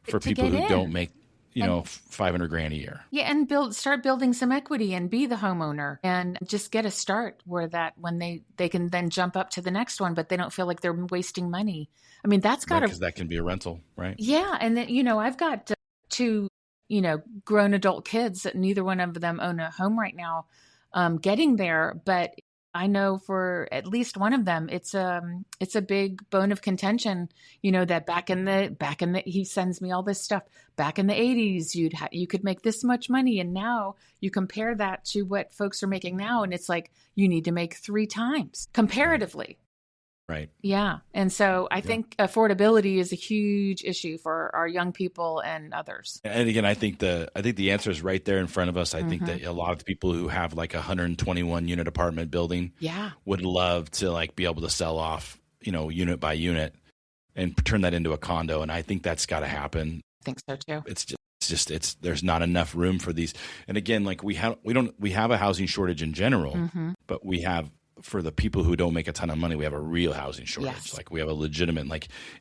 for To people get who in. don't make, $500,000 a year. Yeah, and start building some equity and be the homeowner and just get a start when they can then jump up to the next one, but they don't feel like they're wasting money. I mean, that's got to, because that can be a rental, right? yeah. And then, I've got two, grown adult kids that neither one of them own a home right now, getting there. But I know for at least one of them, it's a big bone of contention, that back in the, he sends me all this stuff. Back in the 80s, you could make this much money. And now you compare that to what folks are making now. And it's like, you need to make 3 times comparatively. Right. Yeah. And so I think affordability is a huge issue for our young people and others. And again, I think the answer is right there in front of us. I think that a lot of the people who have like a 121 unit apartment building would love to like be able to sell off, unit by unit and turn that into a condo. And I think that's got to happen. I think so too. It's there's not enough room for these. And again, like we have a housing shortage in general, but we have, for the people who don't make a ton of money, we have a real housing shortage. Yes. Like we have a legitimate,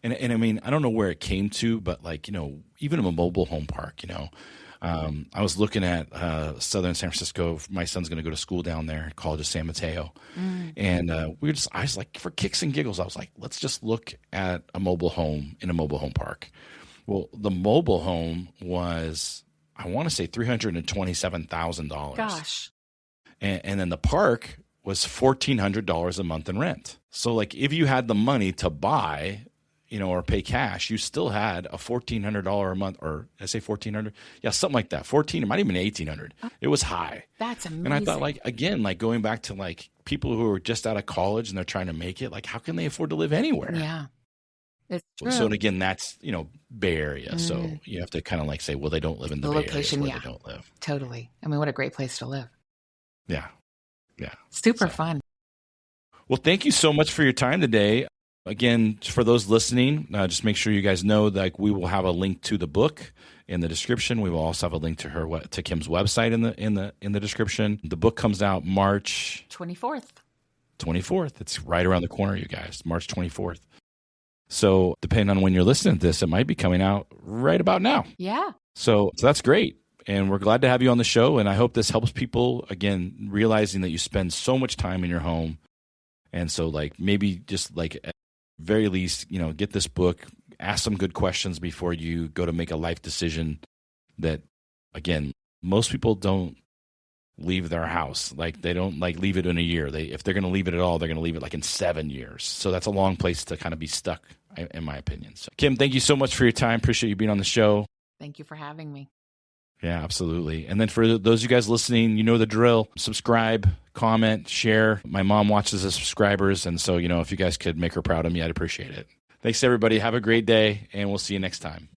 and I mean, I don't know where it came to, but like, even in a mobile home park, I was looking at southern San Francisco. My son's going to go to school down there, College of San Mateo. And I was like, for kicks and giggles, I was like, let's just look at a mobile home in a mobile home park. Well, the mobile home was, I want to say $327,000. Gosh. And then the park was $1,400 a month in rent. So like if you had the money to buy, or pay cash, you still had a $1,400 a month, or did I say 1,400? Yeah, something like that. 14, it might even be 1,800. It was high. That's amazing. And I thought, like, again, like going back to like people who are just out of college and they're trying to make it, like how can they afford to live anywhere? Yeah. It's true. So and again, that's, Bay Area. So you have to kind of like say, well, they don't live in the Bay location, Area, where they don't live. Totally. I mean, what a great place to live. Yeah. Yeah. Super fun. Well, thank you so much for your time today. Again, for those listening, just make sure you guys know that we will have a link to the book in the description. We will also have a link to Kim's website in the description. The book comes out March 24th. 24th. It's right around the corner, you guys. March 24th. So depending on when you're listening to this, it might be coming out right about now. Yeah. So that's great. And we're glad to have you on the show. And I hope this helps people, again, realizing that you spend so much time in your home. And so like maybe just like at the very least, get this book, ask some good questions before you go to make a life decision that, again, most people don't leave their house. Like they don't like leave it in a year. If they're going to leave it at all, they're going to leave it like in 7 years. So that's a long place to kind of be stuck, in my opinion. So Kim, thank you so much for your time. Appreciate you being on the show. Thank you for having me. Yeah, absolutely. And then for those of you guys listening, you know the drill. Subscribe, comment, share. My mom watches as subscribers. And so, if you guys could make her proud of me, I'd appreciate it. Thanks, everybody. Have a great day, and we'll see you next time.